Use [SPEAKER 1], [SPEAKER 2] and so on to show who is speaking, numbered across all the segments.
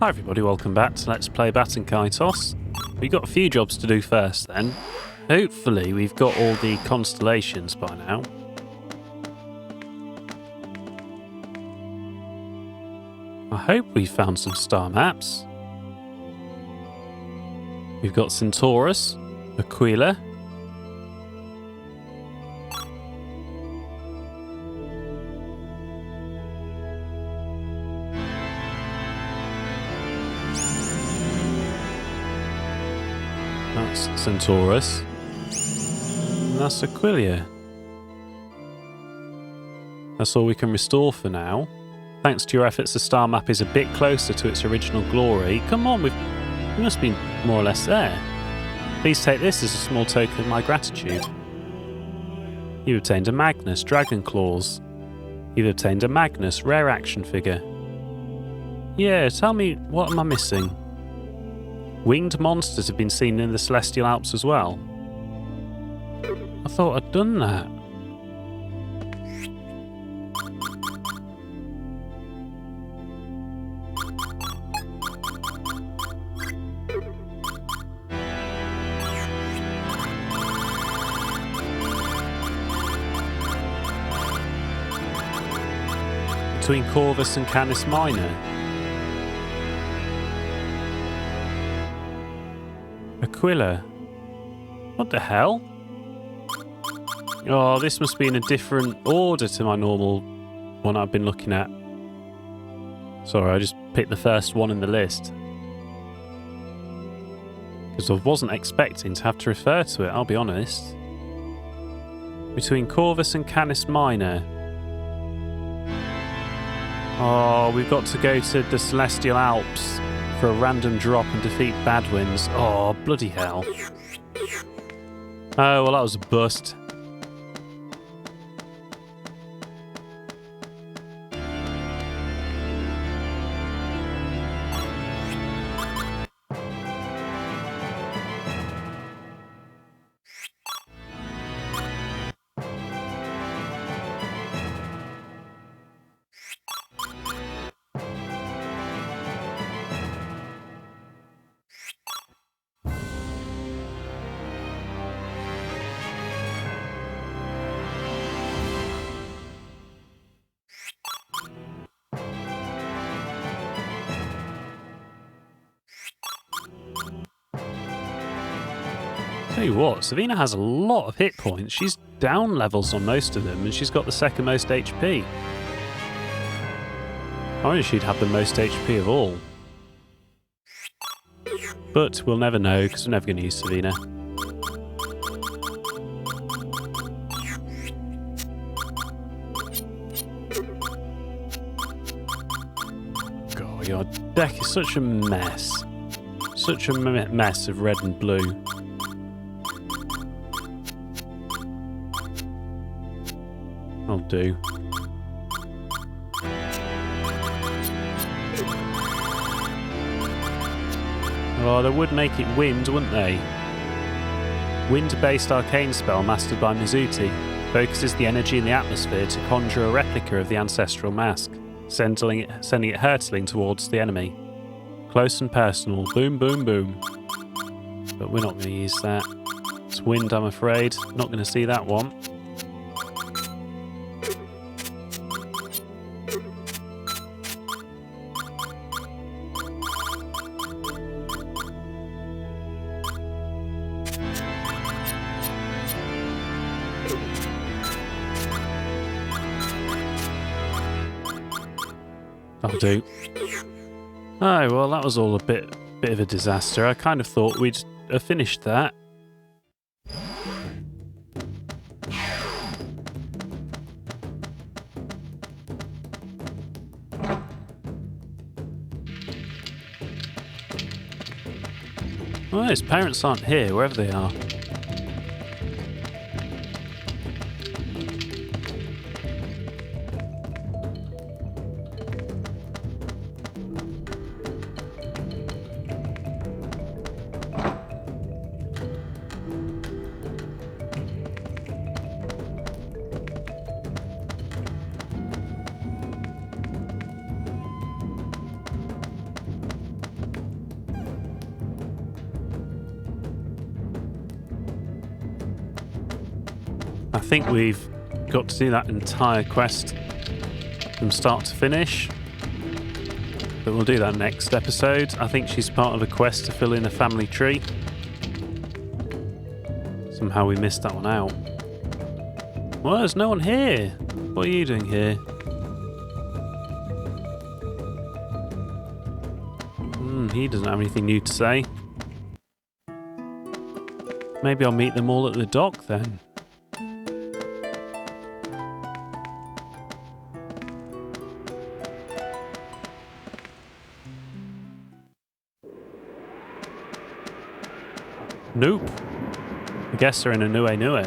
[SPEAKER 1] Hi everybody, welcome back to Let's Play Baten Kaitos. We've got a few jobs to do first then. Hopefully we've got all the constellations by now. I hope we've found some star maps. We've got Centaurus, Aquila, that's Centaurus, and that's Aquila. That's all we can restore for now. Thanks to your efforts, the star map is a bit closer to its original glory. Come on, we must be more or less there. Please take this as a small token of my gratitude. You've obtained a Magnus, Dragon Claws. You've obtained a Magnus, rare action figure. Yeah, tell me, what am I missing? Winged monsters have been seen in the Celestial Alps as well. I thought I'd done that. Between Corvus and Canis Minor. Aquila. What the hell? Oh, this must be in a different order to my normal one I've been looking at. Sorry, I just picked the first one in the list. Because I wasn't expecting to have to refer to it, I'll be honest. Between Corvus and Canis Minor. Oh, we've got to go to the Celestial Alps for a random drop and defeat Badwins. Oh, bloody hell. Oh, well, that was a bust. Tell you what, Savina has a lot of hit points. She's down levels on most of them, and she's got the second most HP. I wonder if she'd have the most HP of all. But we'll never know, because we're never going to use Savina. God, your deck is such a mess. Such a mess of red and blue. I'll do. Oh, they would make it wind, wouldn't they? Wind-based arcane spell mastered by Mizuti focuses the energy in the atmosphere to conjure a replica of the ancestral mask, sending it hurtling towards the enemy. Close and personal. Boom, boom, boom. But we're not going to use that. It's wind, I'm afraid. Not going to see that one. That'll do. Oh, well, that was all a bit of a disaster. I kind of thought we'd have finished that. Well, his parents aren't here, wherever they are. I think we've got to do that entire quest from start to finish. But we'll do that next episode. I think she's part of a quest to fill in a family tree. Somehow we missed that one out. Well, there's no one here. What are you doing here? He doesn't have anything new to say. Maybe I'll meet them all at the dock then. Nope. I guess they're in a Nue.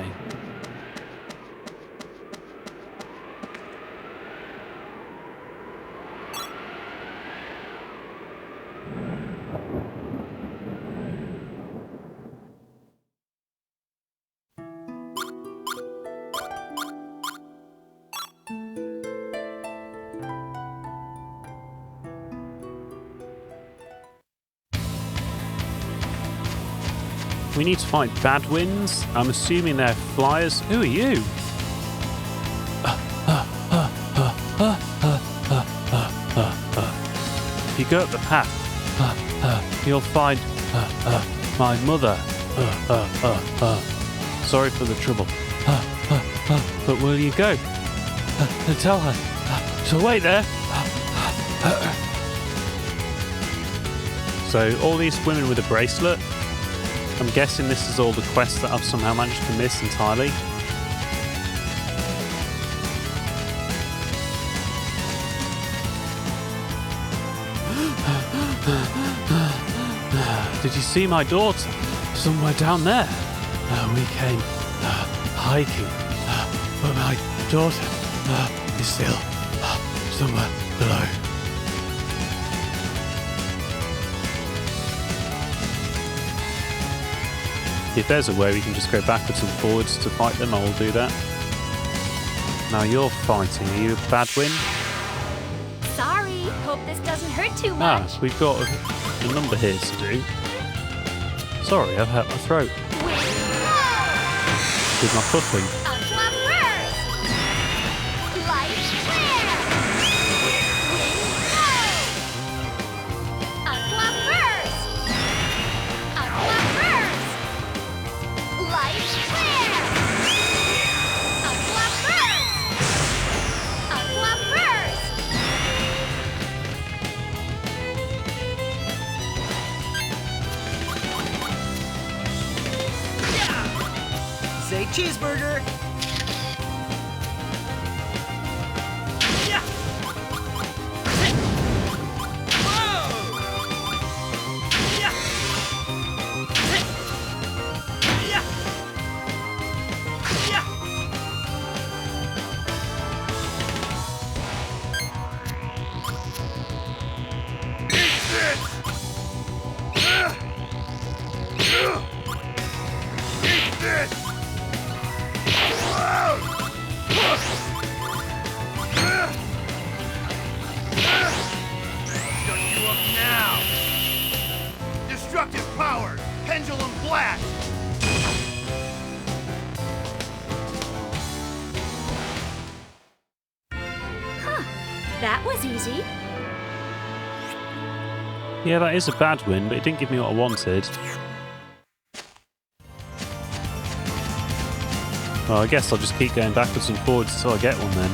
[SPEAKER 1] We need to fight bad winds. I'm assuming they're flyers. Who are you? If you go up the path, you'll find my mother. Sorry for the trouble. But will you go? And tell her to wait there. So all these women with a bracelet. I'm guessing this is all the quests that I've somehow managed to miss entirely. Did you see my daughter? Somewhere down there. We came hiking, but my daughter is still somewhere below. If there's a way we can just go backwards and forwards to fight them, I'll do that. Now you're fighting. Are you a bad win?
[SPEAKER 2] Sorry. Hope this doesn't hurt too much.
[SPEAKER 1] We've got a number here to do. Sorry, I've hurt my throat. With my puffing.
[SPEAKER 3] Say cheeseburger. Yeah. Whoa. Yeah. Yeah. Yeah. Eat this. Eat this. Shut you up now! Destructive power! Pendulum blast!
[SPEAKER 2] Huh. That was easy.
[SPEAKER 1] Yeah, that is a bad win, but it didn't give me what I wanted. Well, I guess I'll just keep going backwards and forwards until I get one then.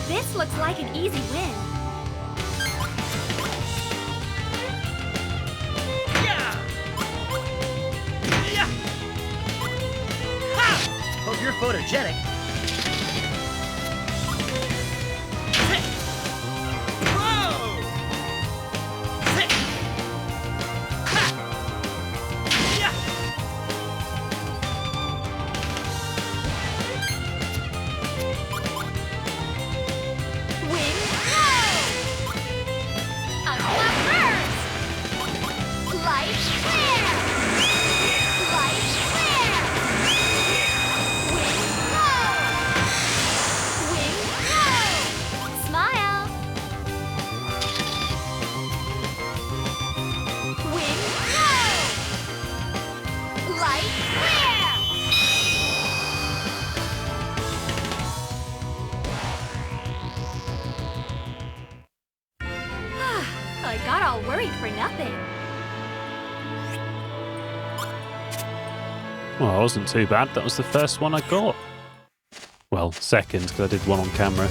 [SPEAKER 2] This looks like an easy win.
[SPEAKER 3] Yeah! Yeah! Ha! Hope you're photogenic.
[SPEAKER 2] Light flare!
[SPEAKER 1] Well, it wasn't too bad. That was the first one I got. Well, second, because I did one on camera.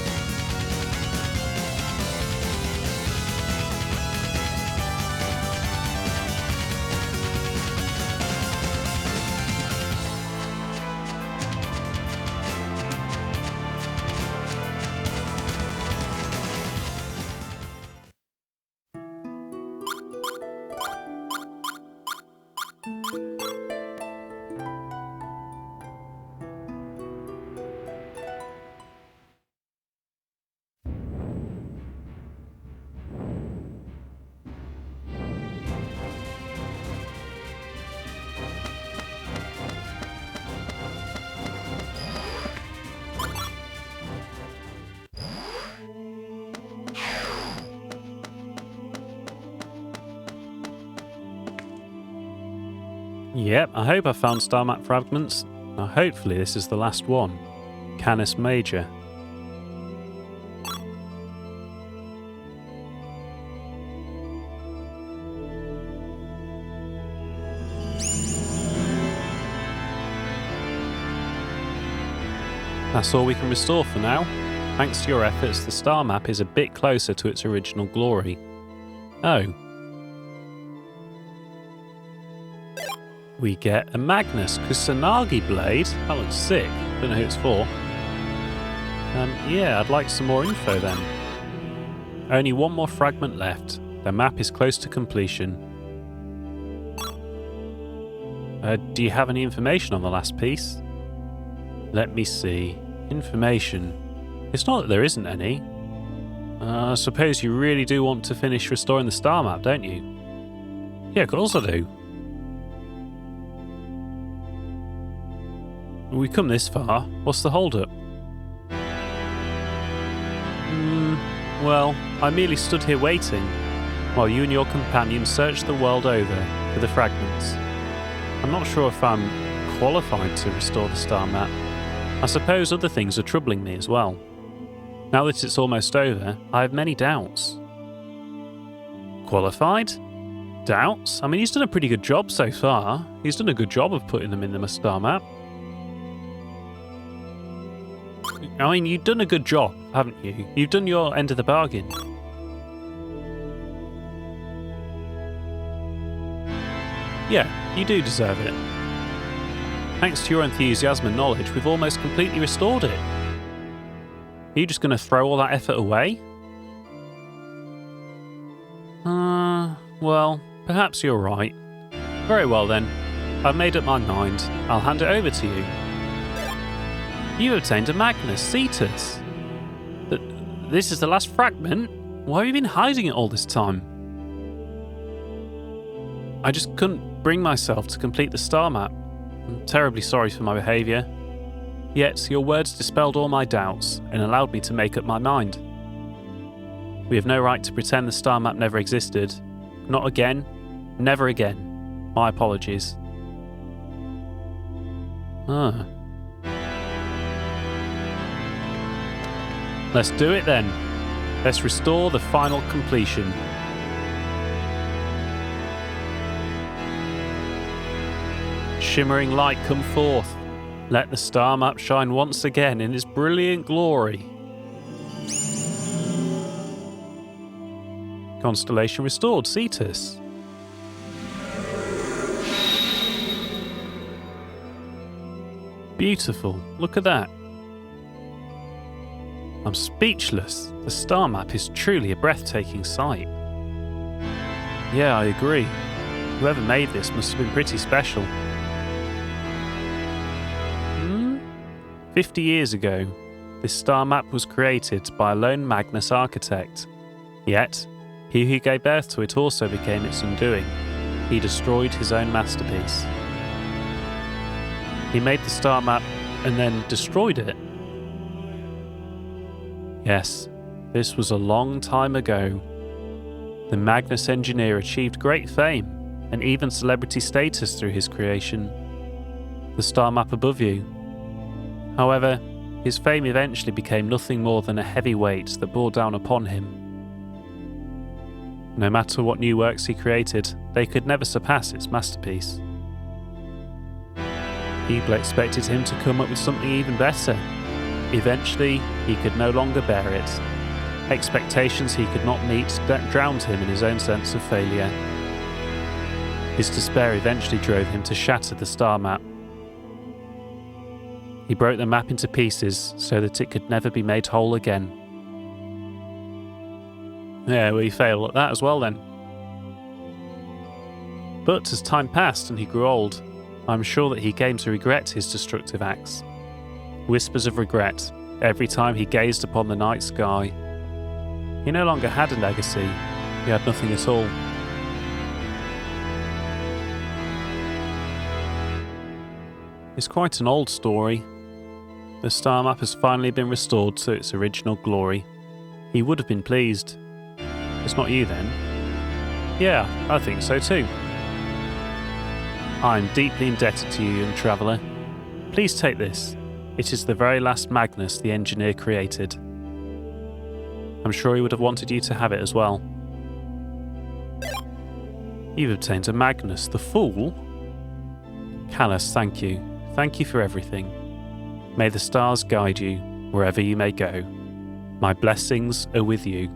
[SPEAKER 1] Yep, I hope I found star map fragments. Now hopefully this is the last one. Canis Major. That's all we can restore for now. Thanks to your efforts, the star map is a bit closer to its original glory. Oh. We get a Magnus Kusanagi blade. That looks sick. Don't know who it's for. Yeah, I'd like some more info then. Only one more fragment left. The map is close to completion. Do you have any information on the last piece? Let me see. Information. It's not that there isn't any. I suppose you really do want to finish restoring the star map, don't you? Yeah, of course I do. We come this far. What's the hold-up? Well, I merely stood here waiting, while you and your companion searched the world over for the fragments. I'm not sure if I'm qualified to restore the star map. I suppose other things are troubling me as well. Now that it's almost over, I have many doubts. Qualified? Doubts? I mean, he's done a pretty good job so far. He's done a good job of putting them in the star map. I mean, you've done a good job, haven't you? You've done your end of the bargain. Yeah, you do deserve it. Thanks to your enthusiasm and knowledge, we've almost completely restored it. Are you just going to throw all that effort away? Well, perhaps you're right. Very well then. I've made up my mind. I'll hand it over to you. You obtained a Magnus Cetus. This is the last fragment? Why have you been hiding it all this time? I just couldn't bring myself to complete the star map. I'm terribly sorry for my behaviour. Yet your words dispelled all my doubts and allowed me to make up my mind. We have no right to pretend the star map never existed. Not again. Never again. My apologies. Let's do it then. Let's restore the final completion. Shimmering light, come forth. Let the star map shine once again in its brilliant glory. Constellation restored, Cetus. Beautiful. Look at that. I'm speechless. The star map is truly a breathtaking sight. Yeah, I agree. Whoever made this must have been pretty special. 50 years ago, this star map was created by a lone Magnus architect. Yet, he who gave birth to it also became its undoing. He destroyed his own masterpiece. He made the star map and then destroyed it. Yes, this was a long time ago. The Magnus engineer achieved great fame and even celebrity status through his creation, the star map above you. However, his fame eventually became nothing more than a heavy weight that bore down upon him. No matter what new works he created, they could never surpass its masterpiece. People expected him to come up with something even better. Eventually, he could no longer bear it. Expectations he could not meet drowned him in his own sense of failure. His despair eventually drove him to shatter the star map. He broke the map into pieces so that it could never be made whole again. Yeah, well, he failed at that as well then. But as time passed and he grew old, I'm sure that he came to regret his destructive acts. Whispers of regret every time he gazed upon the night sky. He no longer had a legacy. He had nothing at all. It's quite an old story. The star map has finally been restored to its original glory. He would have been pleased. It's not you then? Yeah, I think so too. I am deeply indebted to you, young traveller. Please take this. It is the very last Magnus the engineer created. I'm sure he would have wanted you to have it as well. You've obtained a Magnus, the fool? Callus, thank you. Thank you for everything. May the stars guide you wherever you may go. My blessings are with you.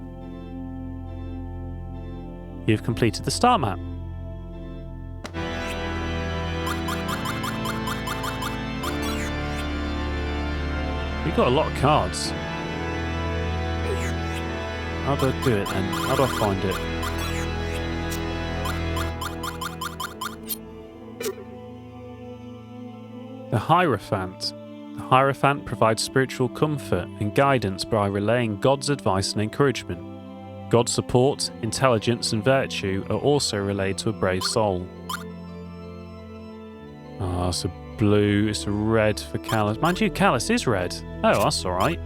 [SPEAKER 1] You've completed the star map. You've got a lot of cards. How do I do it then? How do I find it? The Hierophant. The Hierophant provides spiritual comfort and guidance by relaying God's advice and encouragement. God's support, intelligence and virtue are also relayed to a brave soul. Ah, it's a blue, it's a red for Callus. Mind you, Callus is red. Oh, that's alright.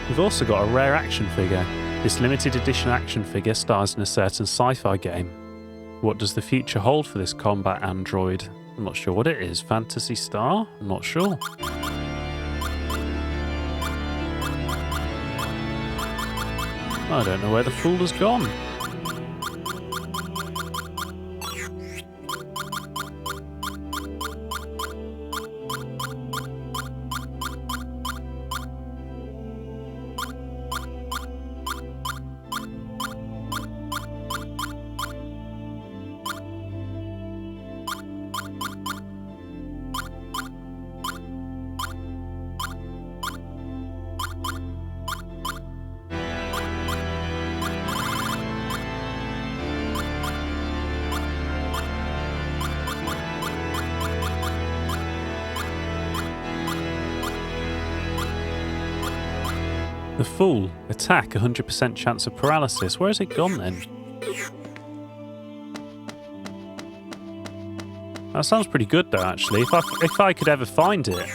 [SPEAKER 1] We've also got a rare action figure. This limited edition action figure stars in a certain sci-fi game. What does the future hold for this combat android? I'm not sure what it is. Phantasy Star? I'm not sure. I don't know where the fool has gone. The Fool. Attack, 100% chance of paralysis. Where has it gone then? That sounds pretty good though, actually. If I could ever find it,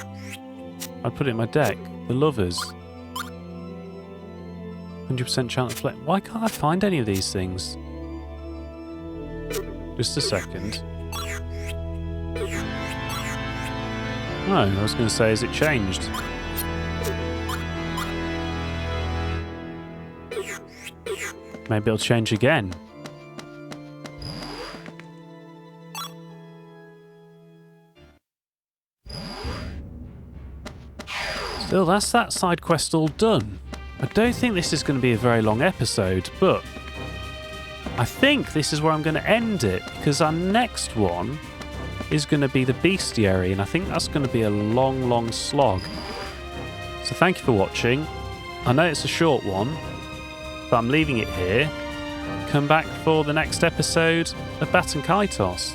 [SPEAKER 1] I'd put it in my deck. The Lovers. 100% chance of flip. Why can't I find any of these things? Just a second. No, I was going to say, has it changed? Maybe it'll change again. Still, that's that side quest all done. I don't think this is going to be a very long episode, but I think this is where I'm going to end it, because our next one is going to be the Bestiary, and I think that's going to be a long, long slog. So thank you for watching. I know it's a short one, but I'm leaving it here. Come back for the next episode of Baten Kaitos.